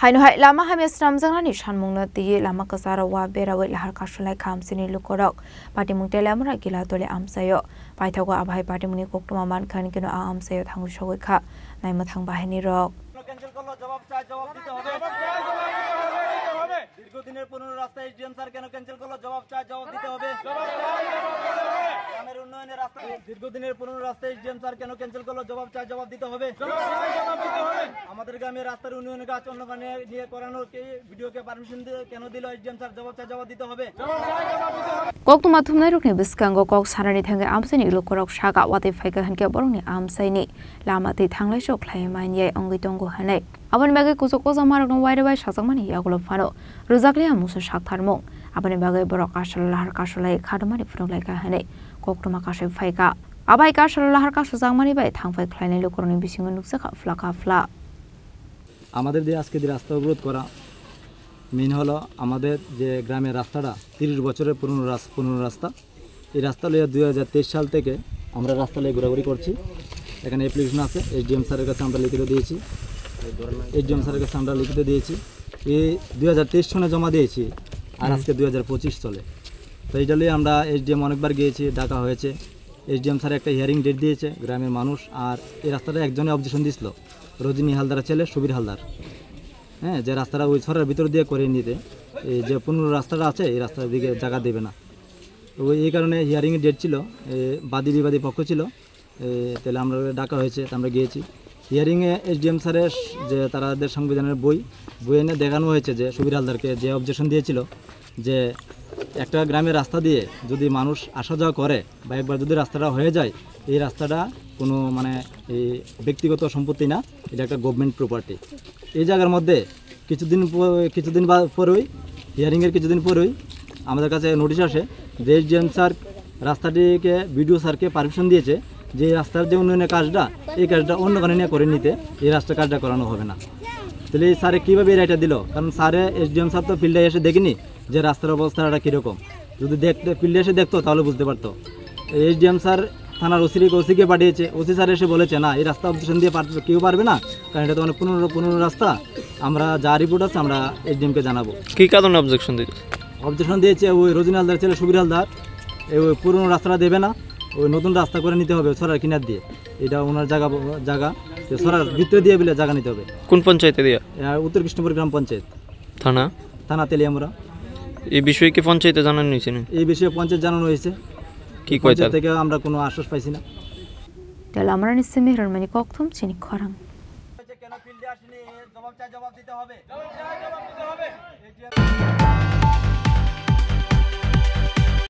Haino lama hames ramjangani shanmungna ti lama kasara wa berawai lahar kasulai khamsini lukorok patimung telamra gila tole amsayo paithago abhai patimuni koktuma man khan kino a amsayo thangu shogoi kha naima thang bahini rok cancel করলো জবাব দিতে হবে দীর্ঘদিনের পুরনো রাস্তা SDM sir কেন cancel করলো জবাব দিতে হবে গ্রামের উন্নয়নের রাস্তা দীর্ঘদিনের পুরনো রাস্তা এসডিএম স্যার কেন ক্যান্সেল করলো জবাব দিতে হবে আমাদের গ্রামের রাস্তার উন্নয়নের কাজ অন্য গানে নিয়ে করানোর ভিডিওকে পারমিশন কেন দিল এসডিএম স্যার জবাব দিতে হবে koktuma thumnai rokni biskango kok sarani thange amsani lukorok shaga wate phaika hanke borongni amsaini lama te thanglai sok khlai manye ongi tongo hanai abani bage kusoko jamarok no waire bai sajangmani yagulo phano rujakli amusa shaktharmung abani bage borok asallahar kasulai khadmani phunglai ka hanai koktuma kashe phaika abai kasallahar kasujangmani bai thangphai khlainai lukoroni bisingo nuksa flaka fla আমাদের যে আজকে যে রাস্তা অবরোধ করা main হলো আমাদের যে গ্রামের রাস্তাটা 30 বছরের পুরনো রাস্তা এই রাস্তা লিয়ে 2023 সাল থেকে আমরা রাস্তা লিয়ে ঘোরাঘুরি করছি এখানে অ্যাপ্লিকেশন আছে এসডিএম স্যারের কাছে আমরা লিখিত দিয়েছি এই 2023 সনে জমা দিয়েছি আর আজকে 2025 চলে তো এইটা লিয়ে আমরা এসডিএম অনেকবার গিয়েছি ডাকা হয়েছে এসডিএম স্যার একটা হিয়ারিং ডেট দিয়েছে গ্রামের মানুষ আর এই রাস্তাটা একজনে অবজেকশন দিয়েছিল রজনী হালদারের ছেলে সুবীর হালদার হ্যাঁ যে রাস্তাটা ওই ছড়ার ভিতর দিয়ে করে নিতে এই যে পুরনো রাস্তাটা আছে এই রাস্তার দিকে জায়গা দেবে না তো এই কারণে হিয়ারিংয়ের ডেট ছিল বাদী বিবাদী পক্ষ ছিল তাহলে আমরা ডাকা হয়েছে আমরা গিয়েছি হিয়ারিংয়ে এসডিএম স্যারের যে তাদের সংবিধানের বই এনে দেখানো হয়েছে যে সুবীর হালদারকে যে অবজেকশন দিয়েছিল যে একটা গ্রামের রাস্তা দিয়ে যদি মানুষ আসা যাওয়া করে বা একবার যদি রাস্তাটা হয়ে যায় এই রাস্তাটা কোনো মানে এই ব্যক্তিগত সম্পত্তি না এটা একটা গভর্নমেন্ট প্রপার্টি এই জায়গার মধ্যে কিছুদিন পরেই হিয়ারিংয়ের কিছুদিন পরেই আমাদের কাছে নোটিশ আসে যে এসডিএম স্যার রাস্তাটিকে বিডিও স্যারকে পারমিশন দিয়েছে যে রাস্তার যে উন্নয়নের কাজটা এই কাজটা অন্য কারণে নিয়ে করে নিতে এই রাস্তার কাজটা করানো হবে না তাহলে এই স্যারে কীভাবে এই রায়টা দিল কারণ স্যারে এসডিএম স্যার তো ফিল্ডে এসে দেখিনি যে রাস্তার অবস্থাটা কীরকম যদি ফিল্ডে এসে দেখতো তাহলে বুঝতে পারতো এসডিএম স্যার থানার ওসিকে পাঠিয়েছে ওসি স্যার এসে বলেছে না এই রাস্তা অবজেকশন দিয়ে কেউ পারবে না কারণ এটা তো অনেক পুরনো রাস্তা আমরা যা রিপোর্ট আছে আমরা এসডিএমকে জানাবো কী কারণে অবজেকশন দিয়েছে ওই রজনী হালদার ছেলে সুবীর হালদার ওই পুরনো রাস্তাটা দেবে না ওই নতুন রাস্তা করে নিতে হবে সরার কিনার দিয়ে এটা ওনার জায়গা সরার ভিতরে দিয়ে বলে জায়গা নিতে হবে কোন পঞ্চায়েতে দিয়ে উত্তর কৃষ্ণপুর গ্রাম পঞ্চায়েত থানা তেলিয়ামুড়া এই বিষয়ে কি পঞ্চায়েতে জানানো হয়েছে না এই বিষয়ে পঞ্চায়েত জানানো হয়েছে কি কয় থেকে আমরা কোনো আশ্বাস পাইছি না তাহলে আমরা নিশ্চয় মেহরবানি ককথম চিনি খরাং কেন ফিল্ডে আসেনি জবাব দিতে হবে